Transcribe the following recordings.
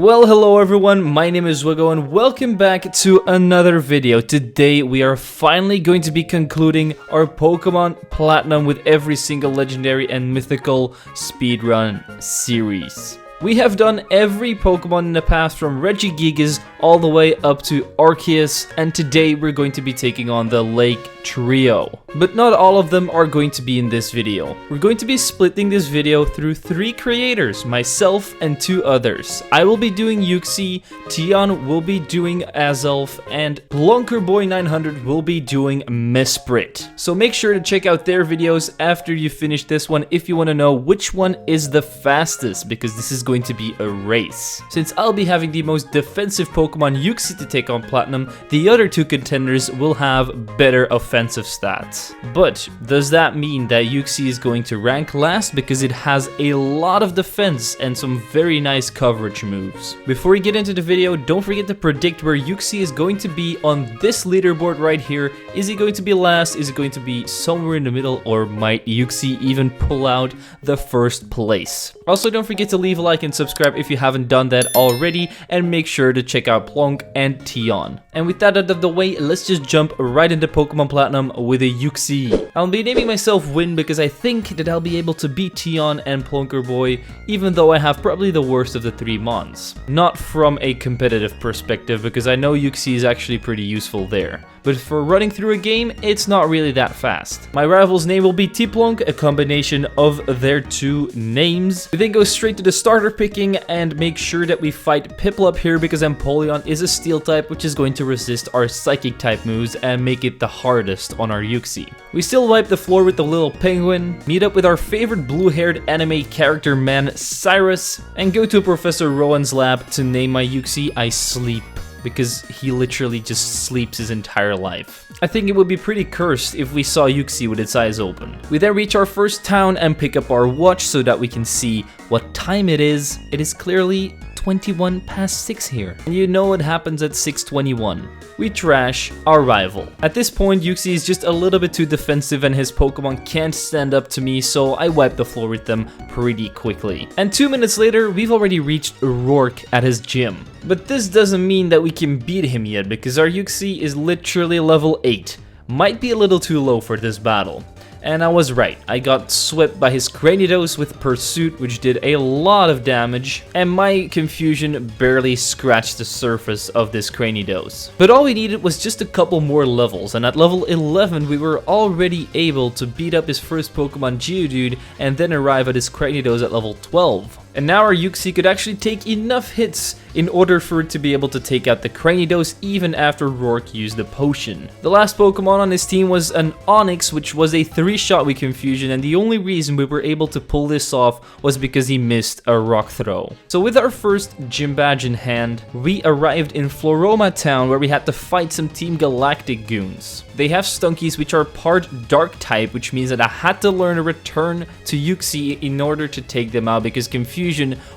Well, hello everyone, my name is zwiggojr and welcome back to another video. Today we are finally going to be concluding our Pokemon Platinum with every single legendary and mythical speedrun series. We have done every Pokemon in the past from Regigigas all the way up to Arceus, and today we're going to be taking on the Lake Trio. But not all of them are going to be in this video. We're going to be splitting this video through 3 creators, myself and 2 others. I will be doing Uxie, Tion will be doing Azelf, and Plonkerboy900 will be doing Mesprit. So make sure to check out their videos after you finish this one if you want to know which one is the fastest, because this is going to be a race. Since I'll be having the most defensive Pokemon Uxie to take on Platinum, the other 2 contenders will have better offensive stats. But does that mean that Uxie is going to rank last because it has a lot of defense and some very nice coverage moves? Before we get into the video, don't forget to predict where Uxie is going to be on this leaderboard right here. Is he going to be last? Is it going to be somewhere in the middle? Or might Uxie even pull out the first place? Also, don't forget to leave a like and subscribe if you haven't done that already, and make sure to check out Plonk and Tion. And with that out of the way, let's just jump right into Pokemon Platinum with a Uxie. I'll be naming myself Win because I think that I'll be able to beat Tion and Plonkerboy, even though I have probably the worst of the 3 mons. Not from a competitive perspective, because I know Uxie is actually pretty useful there. But for running through a game, it's not really that fast. My rival's name will be T-Plonk, a combination of their 2 names. We then go straight to the starter picking and make sure that we fight Piplup here because Empoleon is a steel type, which is going to resist our psychic type moves and make it the hardest on our Uxie. We still wipe the floor with the little penguin, meet up with our favorite blue-haired anime character man Cyrus, and go to Professor Rowan's lab to name my Uxie I Sleep, because he literally just sleeps his entire life. I think it would be pretty cursed if we saw Uxie with its eyes open. We then reach our first town and pick up our watch so that we can see what time it is. It is clearly 21 past 6 here. And you know what happens at 6:21. We trash our rival. At this point, Uxie is just a little bit too defensive and his Pokemon can't stand up to me, so I wipe the floor with them pretty quickly. And 2 minutes later, we've already reached Rourke at his gym. But this doesn't mean that we can beat him yet, because our Uxie is literally level 8. Might be a little too low for this battle. And I was right, I got swept by his Cranidos with Pursuit, which did a lot of damage, and my confusion barely scratched the surface of this Cranidos. But all we needed was just a couple more levels, and at level 11 we were already able to beat up his first Pokemon Geodude and then arrive at his Cranidos at level 12. And now our Uxie could actually take enough hits in order for it to be able to take out the Cranidos even after Rourke used the potion. The last Pokemon on his team was an Onix, which was a 3-shot with confusion, and the only reason we were able to pull this off was because he missed a rock throw. So with our first gym badge in hand, we arrived in Floroma Town where we had to fight some Team Galactic goons. They have Stunkies, which are part dark type, which means that I had to learn a return to Uxie in order to take them out because confusion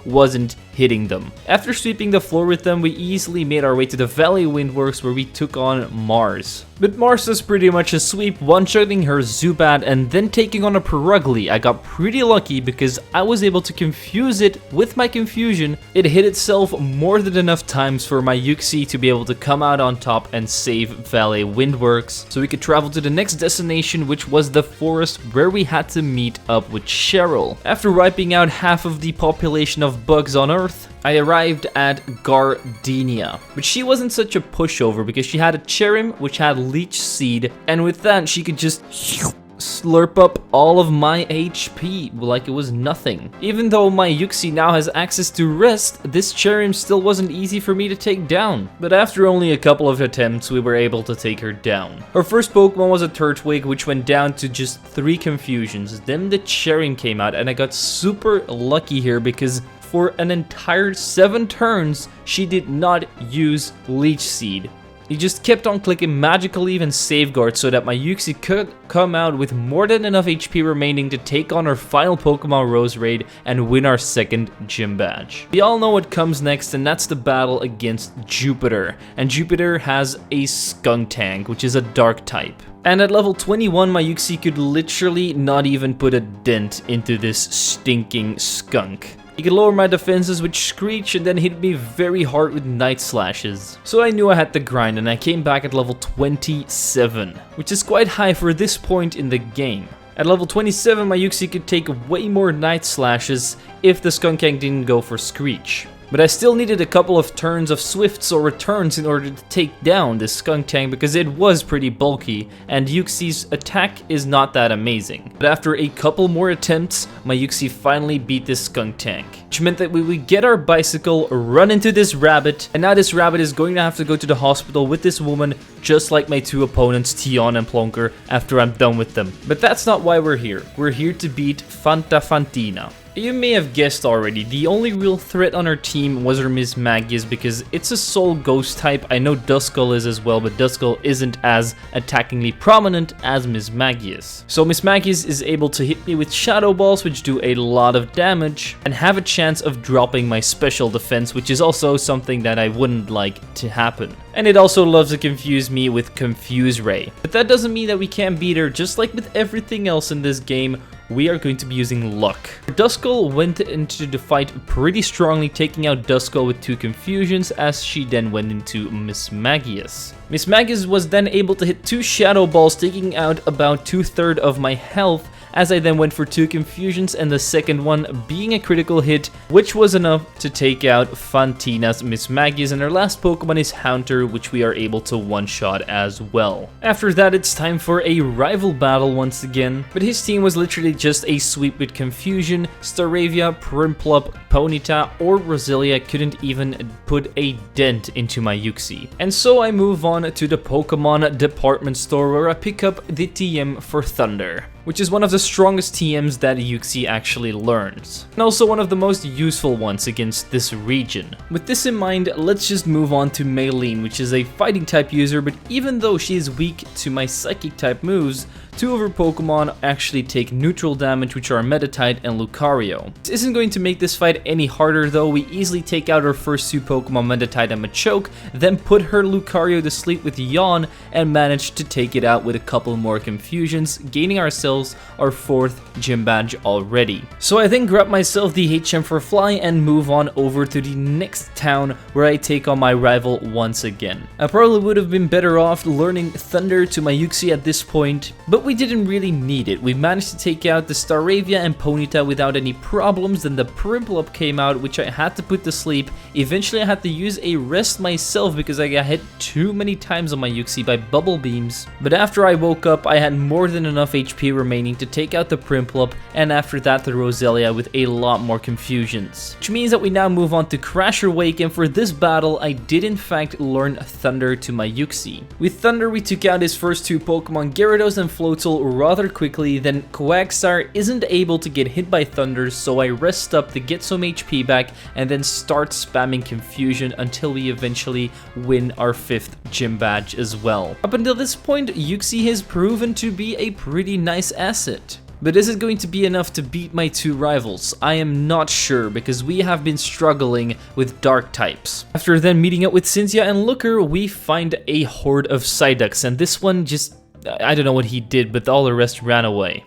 wasn't hitting them. After sweeping the floor with them, we easily made our way to the Valley Windworks where we took on Mars. But Mars was pretty much a sweep, one-shotting her Zubat and then taking on a Perugly. I got pretty lucky because I was able to confuse it with my confusion. It hit itself more than enough times for my Uxie to be able to come out on top and save Valley Windworks, so we could travel to the next destination, which was the forest where we had to meet up with Cheryl. After wiping out half of the population of bugs on Earth, I arrived at Gardenia, but she wasn't such a pushover because she had a Cherrim which had Leech Seed, and with that she could just slurp up all of my HP like it was nothing. Even though my Uxie now has access to Rest, this Cherrim still wasn't easy for me to take down. But after only a couple of attempts, we were able to take her down. Her first Pokemon was a Turtwig, which went down to just 3 confusions. Then the Cherrim came out, and I got super lucky here because for an entire 7 turns, she did not use Leech Seed. He just kept on clicking Magical Leaf and Safeguard so that my Uxie could come out with more than enough HP remaining to take on our final Pokemon Rose Raid and win our second gym badge. We all know what comes next, and that's the battle against Jupiter. And Jupiter has a Skuntank, which is a dark type. And at level 21, my Uxie could literally not even put a dent into this stinking skunk. He could lower my defenses with Screech and then hit me very hard with Night Slashes. So I knew I had to grind, and I came back at level 27, which is quite high for this point in the game. At level 27, my Uxie could take way more Night Slashes if the Skunktank didn't go for Screech. But I still needed a couple of turns of swifts or returns in order to take down this Skunktank because it was pretty bulky, and Uxie's attack is not that amazing. But after a couple more attempts, my Uxie finally beat this Skunktank, which meant that we would get our bicycle, run into this rabbit, and now this rabbit is going to have to go to the hospital with this woman, just like my two opponents, Tion and Plonker, after I'm done with them. But that's not why we're here. We're here to beat Fantafantina. You may have guessed already, the only real threat on our team was our Mismagius because it's a soul ghost type. I know Duskull is as well, but Duskull isn't as attackingly prominent as Mismagius. So Mismagius is able to hit me with Shadow Balls, which do a lot of damage, and have a chance of dropping my special defense, which is also something that I wouldn't like to happen. And it also loves to confuse me with Confuse Ray. But that doesn't mean that we can't beat her. Just like with everything else in this game, we are going to be using luck. Duskull went into the fight pretty strongly, taking out Duskull with 2 confusions as she then went into Mismagius. Mismagius was then able to hit 2 Shadow Balls, taking out about 2/3 of my health, as I then went for 2 confusions, and the second one being a critical hit, which was enough to take out Fantina's Mismagius, and our last Pokemon is Haunter, which we are able to one-shot as well. After that, it's time for a rival battle once again, but his team was literally just a sweep with Confusion. Staravia, Prinplup, Ponyta, or Roselia couldn't even put a dent into my Uxie. And so I move on to the Pokemon department store where I pick up the TM for Thunder, which is one of the strongest TMs that Uxie actually learns, and also one of the most useful ones against this region. With this in mind, let's just move on to Maylene, which is a fighting type user, but even though she is weak to my psychic type moves, 2 of her Pokemon actually take neutral damage, which are Meditite and Lucario. This isn't going to make this fight any harder though. We easily take out our first 2 Pokemon, Meditite and Machoke, then put her Lucario to sleep with Yawn, and manage to take it out with a couple more confusions, gaining ourselves our 4th gym badge already. So I then grab myself the HM for Fly and move on over to the next town where I take on my rival once again. I probably would have been better off learning Thunder to my Uxie at this point, but we didn't really need it. We managed to take out the Staravia and Ponyta without any problems. Then the Prinplup came out, which I had to put to sleep. Eventually I had to use a rest myself because I got hit too many times on my Uxie by bubble beams. But after I woke up, I had more than enough HP remaining to take out the Prinplup, and after that the Roselia with a lot more confusions. Which means that we now move on to Crasher Wake, and for this battle I did in fact learn Thunder to my Uxie. With Thunder we took out his first 2 Pokemon, Gyarados and Floatzel, rather quickly. Then Quagsire isn't able to get hit by Thunder, so I rest up to get some HP back and then start spamming Confusion until we eventually win our 5th gym badge as well. Up until this point, Uxie has proven to be a pretty nice asset. But is it going to be enough to beat my 2 rivals? I am not sure, because we have been struggling with dark types. After then meeting up with Cynthia and Looker, we find a horde of Psyducks, and this one just, I don't know what he did, but all the rest ran away.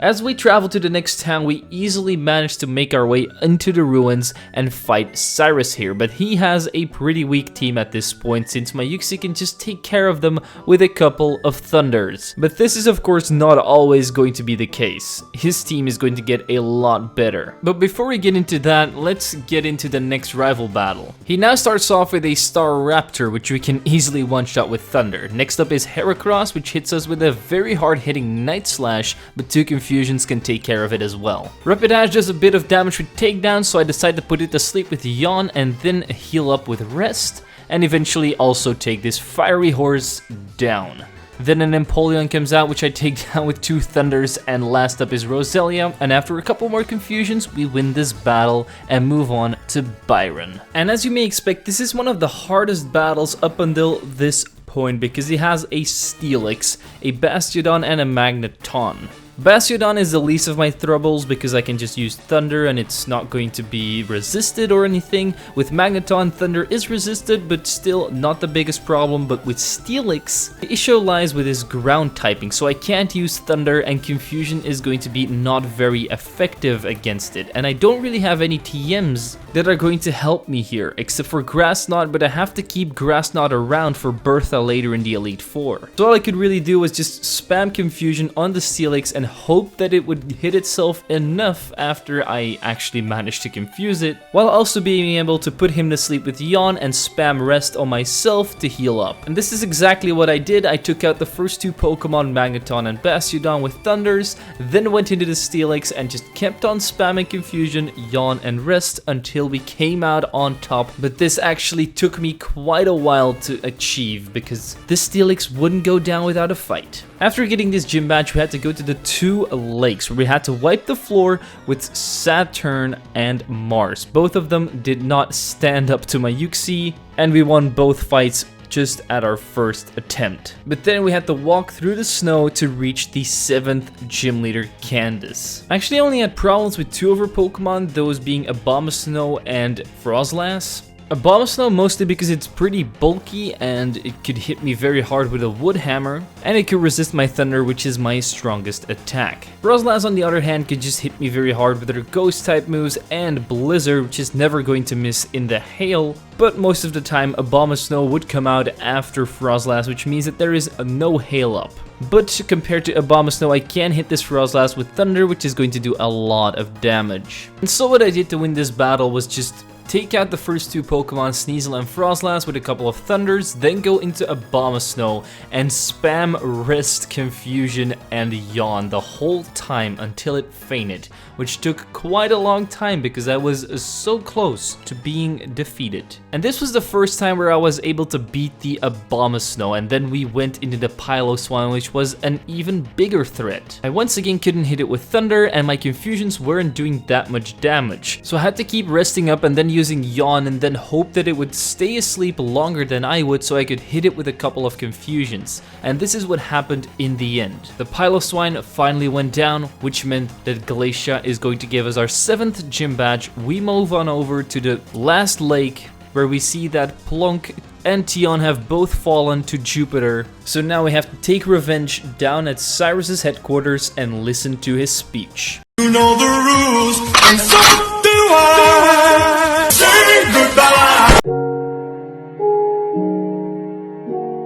As we travel to the next town, we easily manage to make our way into the ruins and fight Cyrus here, but he has a pretty weak team at this point since my Uxie can just take care of them with a couple of Thunders. But this is of course not always going to be the case. His team is going to get a lot better. But before we get into that, let's get into the next rival battle. He now starts off with a Staraptor, which we can easily one-shot with Thunder. Next up is Heracross, which hits us with a very hard-hitting Night Slash, but 2 confusions can take care of it as well. Rapidash does a bit of damage with takedown, so I decide to put it to sleep with Yawn and then heal up with Rest, and eventually also take this Fiery Horse down. Then an Empoleon comes out, which I take down with 2 Thunders, and last up is Roselia, and after a couple more confusions, we win this battle and move on to Byron. And as you may expect, this is one of the hardest battles up until this point, because he has a Steelix, a Bastiodon, and a Magneton. Bastiodon is the least of my troubles because I can just use Thunder and it's not going to be resisted or anything. With Magneton, Thunder is resisted, but still not the biggest problem. But with Steelix, the issue lies with his ground typing, so I can't use Thunder and Confusion is going to be not very effective against it. And I don't really have any TMs that are going to help me here, except for Grass Knot, but I have to keep Grass Knot around for Bertha later in the Elite Four. So all I could really do was just spam Confusion on the Steelix and hope that it would hit itself enough after I actually managed to confuse it, while also being able to put him to sleep with Yawn and spam Rest on myself to heal up. And this is exactly what I did. I took out the first two Pokemon, Magneton and Bastiodon, with Thunders, then went into the Steelix and just kept on spamming Confusion, Yawn and Rest until we came out on top. But this actually took me quite a while to achieve because this Steelix wouldn't go down without a fight. After getting this gym badge, we had to go to the two lakes where we had to wipe the floor with Saturn and Mars. Both of them did not stand up to my Uxie, and we won both fights just at our first attempt. But then we had to walk through the snow to reach the 7th gym leader, Candace. I actually only had problems with two of her Pokemon, those being Abomasnow and Frostlass. Abomasnow mostly because it's pretty bulky and it could hit me very hard with a wood hammer, and it could resist my Thunder, which is my strongest attack. Frostlass on the other hand could just hit me very hard with her ghost type moves and Blizzard, which is never going to miss in the hail, but most of the time Abomasnow would come out after Frostlass, which means that there is no hail up. But compared to Abomasnow, I can hit this Frostlass with Thunder, which is going to do a lot of damage. And so what I did to win this battle was just take out the first two Pokemon, Sneasel and Frostlass, with a couple of Thunders, then go into Abomasnow and spam Rest, Confusion, and Yawn the whole time until it fainted, which took quite a long time because I was so close to being defeated. And this was the first time where I was able to beat the Abomasnow, and then we went into the Piloswine, which was an even bigger threat. I once again couldn't hit it with Thunder, and my Confusions weren't doing that much damage, so I had to keep resting up and then using Yawn and then hope that it would stay asleep longer than I would so I could hit it with a couple of Confusions. And this is what happened in the end. The Piloswine finally went down, which meant that Glacia is going to give us our 7th gym badge. We move on over to the last lake where we see that Plonk and Tion have both fallen to Jupiter. So now we have to take revenge down at Cyrus's headquarters and listen to his speech. You know the rules, and so do I. Say goodbye.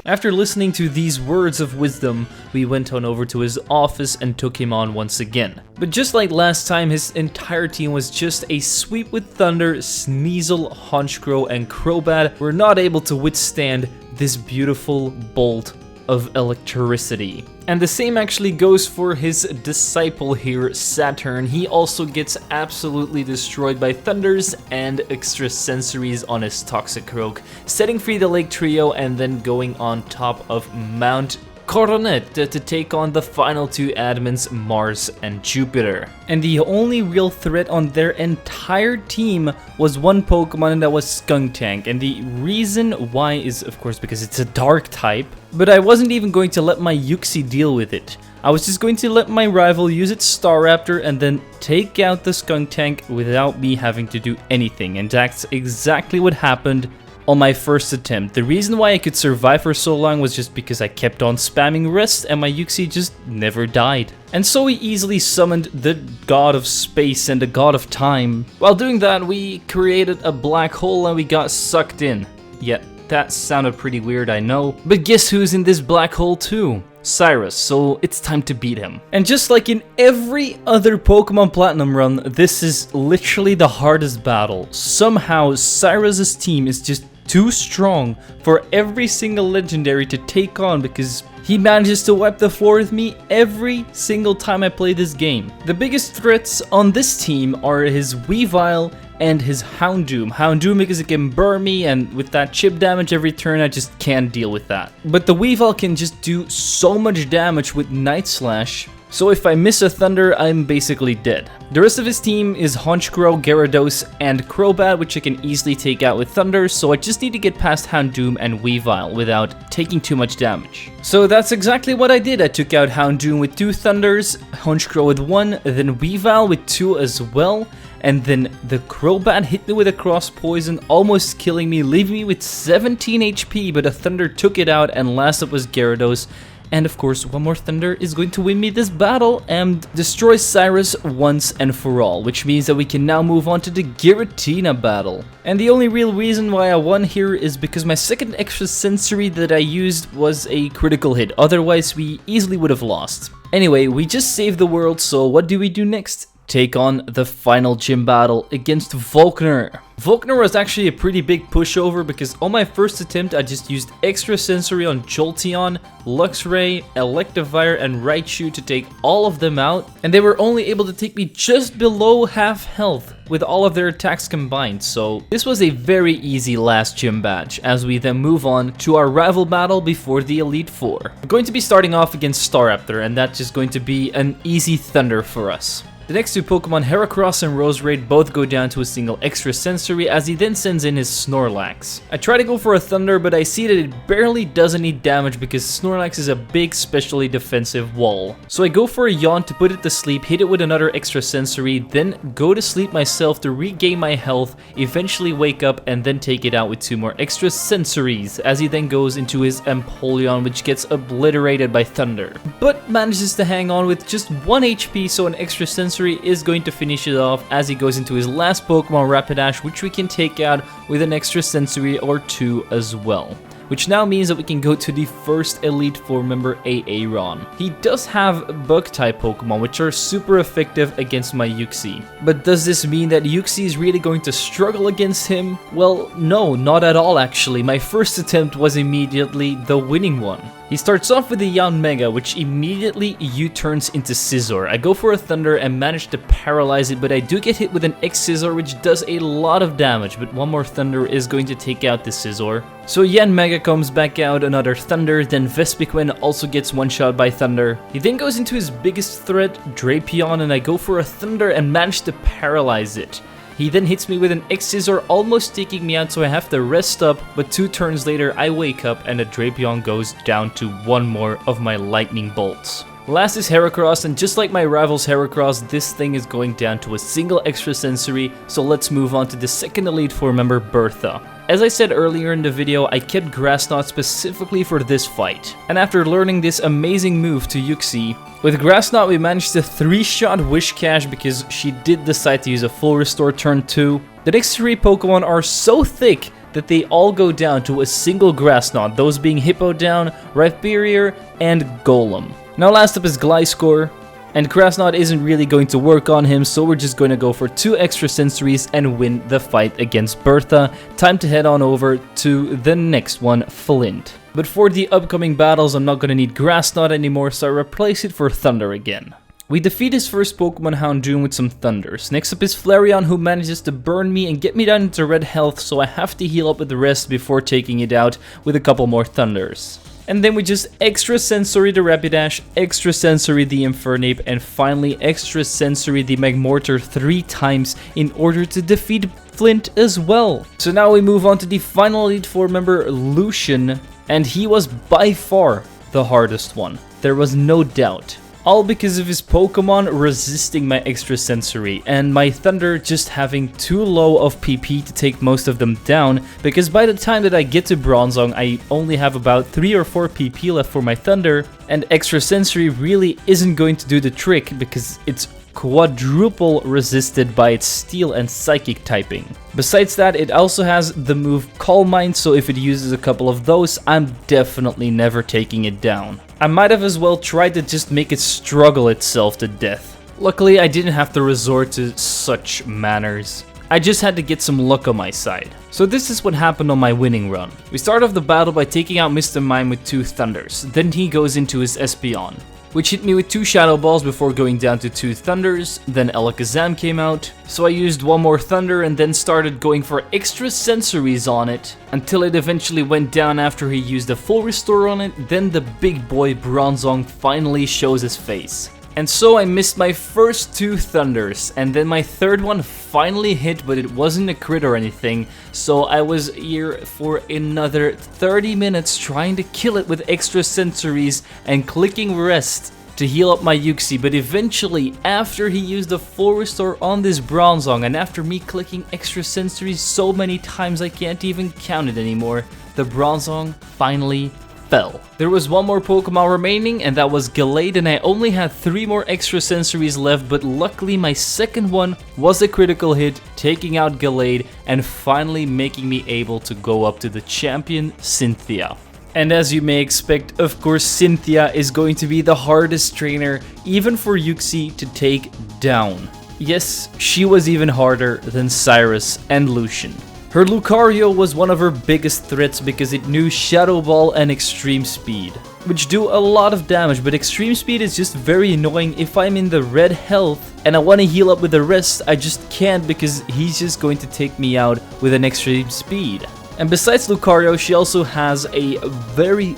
After listening to these words of wisdom, we went on over to his office and took him on once again. But just like last time, his entire team was just a sweep with Thunder. Sneasel, Honchkrow, and Crobat were not able to withstand this beautiful bolt of electricity. And the same actually goes for his disciple here, Saturn. He also gets absolutely destroyed by Thunders and extrasensories on his Toxicroak, setting free the Lake Trio and then going on top of Mount Coronet to take on the final two admins, Mars and Jupiter. And the only real threat on their entire team was one Pokemon, and that was Skuntank. And the reason why is, of course, because it's a dark type. But I wasn't even going to let my Uxie deal with it. I was just going to let my rival use its Staraptor and then take out the Skuntank without me having to do anything. And that's exactly what happened on my first attempt. The reason why I could survive for so long was just because I kept on spamming Rest and my Uxie just never died. And so we easily summoned the God of Space and the God of Time. While doing that, we created a black hole and we got sucked in. Yeah, that sounded pretty weird, I know. But guess who's in this black hole too? Cyrus, so it's time to beat him. And just like in every other Pokemon Platinum run, this is literally the hardest battle. Somehow, Cyrus's team is just too strong for every single legendary to take on because he manages to wipe the floor with me every single time I play this game. The biggest threats on this team are his Weavile and his Houndoom. Houndoom because it can burn me, and with that chip damage every turn, I just can't deal with that. But the Weavile can just do so much damage with Night Slash, so if I miss a Thunder, I'm basically dead. The rest of his team is Honchkrow, Gyarados, and Crobat, which I can easily take out with Thunder, so I just need to get past Houndoom and Weavile without taking too much damage. So that's exactly what I did. I took out Houndoom with 2 Thunders, Honchkrow with 1, then Weavile with 2 as well, and then the Crobat hit me with a Cross Poison, almost killing me, leaving me with 17 HP, but a Thunder took it out, and last up was Gyarados. And of course, one more Thunder is going to win me this battle and destroy Cyrus once and for all, which means that we can now move on to the Giratina battle. And the only real reason why I won here is because my second extra sensory that I used was a critical hit, otherwise we easily would have lost. Anyway, we just saved the world, so what do we do next? Take on the final gym battle against Volkner. Volkner was actually a pretty big pushover because on my first attempt I just used extra sensory on Jolteon, Luxray, Electivire and Raichu to take all of them out, and they were only able to take me just below half health with all of their attacks combined, so this was a very easy last gym badge as we then move on to our rival battle before the Elite Four. We're going to be starting off against Staraptor, and that's just going to be an easy Thunder for us. The next 2 Pokemon, Heracross and Roserade, both go down to a single extra sensory as he then sends in his Snorlax. I try to go for a Thunder, but I see that it barely does any damage because Snorlax is a big specially defensive wall. So I go for a Yawn to put it to sleep, hit it with another extra sensory, then go to sleep myself to regain my health, eventually wake up and then take it out with 2 more extra sensories as he then goes into his Empoleon, which gets obliterated by Thunder, but manages to hang on with just 1 HP, so an extra sensory is going to finish it off as he goes into his last Pokemon, Rapidash, which we can take out with an extra sensory or 2 as well. Which now means that we can go to the first Elite Four member, Aaron. He does have Bug-type Pokemon, which are super effective against my Uxie. But does this mean that Uxie is really going to struggle against him? Well, no, not at all actually. My first attempt was immediately the winning one. He starts off with the Yanmega, which immediately U-turns into Scizor. I go for a Thunder and manage to paralyze it, but I do get hit with an X-Scizor, which does a lot of damage, but one more Thunder is going to take out the Scizor. So Yanmega comes back out, another Thunder, then Vespiquen also gets one-shot by Thunder. He then goes into his biggest threat, Drapion, and I go for a Thunder and manage to paralyze it. He then hits me with an X-Scizor, almost taking me out, so I have to rest up, but 2 turns later I wake up and the Drapion goes down to 1 more of my lightning bolts. Last is Heracross, and just like my rival's Heracross, this thing is going down to a single extra sensory, so let's move on to the second Elite Four member, Bertha. As I said earlier in the video, I kept Grass Knot specifically for this fight, and after learning this amazing move to Uxie, with Grass Knot we managed to 3-shot Whiscash because she did decide to use a full restore turn 2. The next 3 Pokemon are so thick that they all go down to a single Grass Knot, those being Hippowdon, Rhyperior, and Golem. Now last up is Gliscor, and Grass Knot isn't really going to work on him, so we're just going to go for 2 extra sensories and win the fight against Bertha. Time to head on over to the next one, Flint. But for the upcoming battles, I'm not going to need Grass Knot anymore, so I replace it for Thunder again. We defeat his first Pokemon, Houndoom, with some Thunders. Next up is Flareon, who manages to burn me and get me down into red health, so I have to heal up with the rest before taking it out with a couple more Thunders. And then we just extra sensory the Rapidash, extra sensory the Infernape, and finally extra sensory the Magmortar 3 times in order to defeat Flint as well. So now we move on to the final Elite Four member, Lucian, and he was by far the hardest one. There was no doubt. All because of his Pokemon resisting my extra sensory and my Thunder just having too low of PP to take most of them down, because by the time that I get to Bronzong I only have about 3 or 4 PP left for my Thunder, and extra sensory really isn't going to do the trick because it's quadruple resisted by its Steel and Psychic typing. Besides that, it also has the move Calm Mind, so if it uses a couple of those, I'm definitely never taking it down. I might have as well tried to just make it struggle itself to death. Luckily, I didn't have to resort to such manners. I just had to get some luck on my side. So this is what happened on my winning run. We start off the battle by taking out Mr. Mime with 2 Thunders, then he goes into his Espeon, which hit me with 2 Shadow Balls before going down to 2 Thunders. Then Alakazam came out, so I used 1 more Thunder and then started going for extra sensories on it, until it eventually went down after he used a full restore on it. Then the big boy Bronzong finally shows his face. And so I missed my first 2 thunders, and then my third one finally hit, but it wasn't a crit or anything, so I was here for another 30 minutes trying to kill it with extra sensories and clicking rest to heal up my Uxie. But eventually, after he used the full restore on this Bronzong, and after me clicking extra sensories so many times I can't even count it anymore, the Bronzong finally fell. There was one more Pokemon remaining, and that was Gallade, and I only had 3 more extra sensories left, but luckily my second one was a critical hit, taking out Gallade and finally making me able to go up to the champion Cynthia. And as you may expect, of course, Cynthia is going to be the hardest trainer, even for Uxie to take down. Yes, she was even harder than Cyrus and Lucian. Her Lucario was one of her biggest threats because it knew Shadow Ball and Extreme Speed, which do a lot of damage, but Extreme Speed is just very annoying if I'm in the red health and I want to heal up with the rest. I just can't because he's just going to take me out with an Extreme Speed. And besides Lucario, she also has a very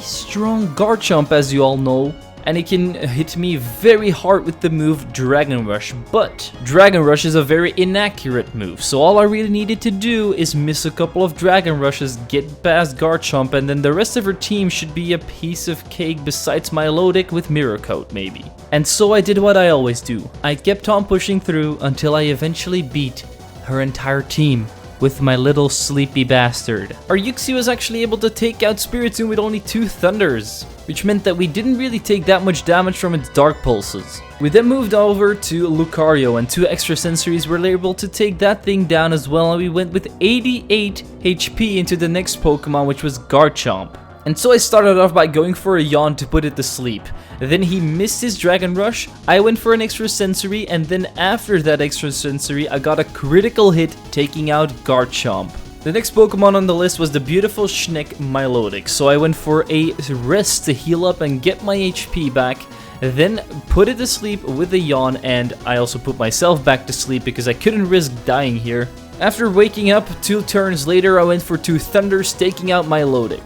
strong Garchomp, as you all know. And it can hit me very hard with the move Dragon Rush, but Dragon Rush is a very inaccurate move, so all I really needed to do is miss a couple of Dragon Rushes, get past Garchomp, and then the rest of her team should be a piece of cake besides Milotic with Mirror Coat maybe. And so I did what I always do. I kept on pushing through until I eventually beat her entire team with my little sleepy bastard. Our Uxie was actually able to take out Spiritomb with only 2 thunders, which meant that we didn't really take that much damage from its dark pulses. We then moved over to Lucario, and 2 extra sensories were able to take that thing down as well, and we went with 88 HP into the next Pokemon, which was Garchomp. And so I started off by going for a yawn to put it to sleep. Then he missed his Dragon Rush, I went for an extra sensory, and then after that extra sensory I got a critical hit taking out Garchomp. The next Pokemon on the list was the beautiful Schneck Milotic, so I went for a rest to heal up and get my HP back, then put it to sleep with a yawn, and I also put myself back to sleep because I couldn't risk dying here. After waking up 2 turns later, I went for 2 thunders taking out Milotic.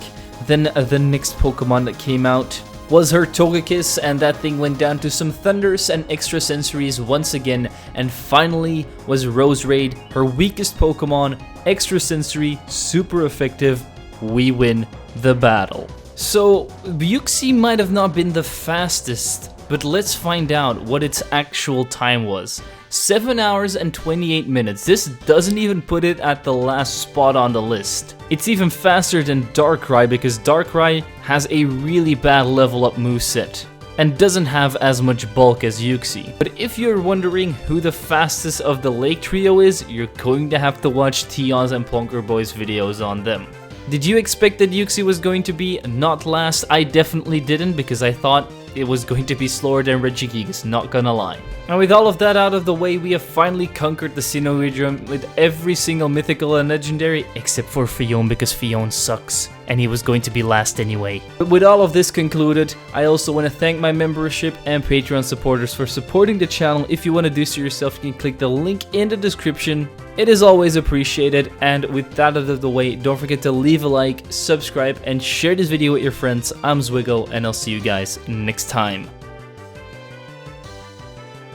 Then the next Pokemon that came out was her Togekiss, and that thing went down to some thunders and extra sensories once again, and finally was Roserade, her weakest Pokemon, extra sensory, super effective. We win the battle. So Uxie might have not been the fastest, but let's find out what its actual time was. 7 hours and 28 minutes. This doesn't even put it at the last spot on the list. It's even faster than Darkrai because Darkrai has a really bad level up moveset and doesn't have as much bulk as Uxie. But if you're wondering who the fastest of the Lake Trio is, you're going to have to watch Tion's and Plonker Boy's videos on them. Did you expect that Uxie was going to be not last? I definitely didn't, because I thought it was going to be slower than Regigigas, not gonna lie. And with all of that out of the way, we have finally conquered the Sinnoh with every single mythical and legendary, except for Fion, because Fion sucks, and he was going to be last anyway. But with all of this concluded, I also want to thank my membership and Patreon supporters for supporting the channel. If you want to do so yourself, you can click the link in the description. It is always appreciated, and with that out of the way, don't forget to leave a like, subscribe, and share this video with your friends. I'm Zwiggo, and I'll see you guys next time.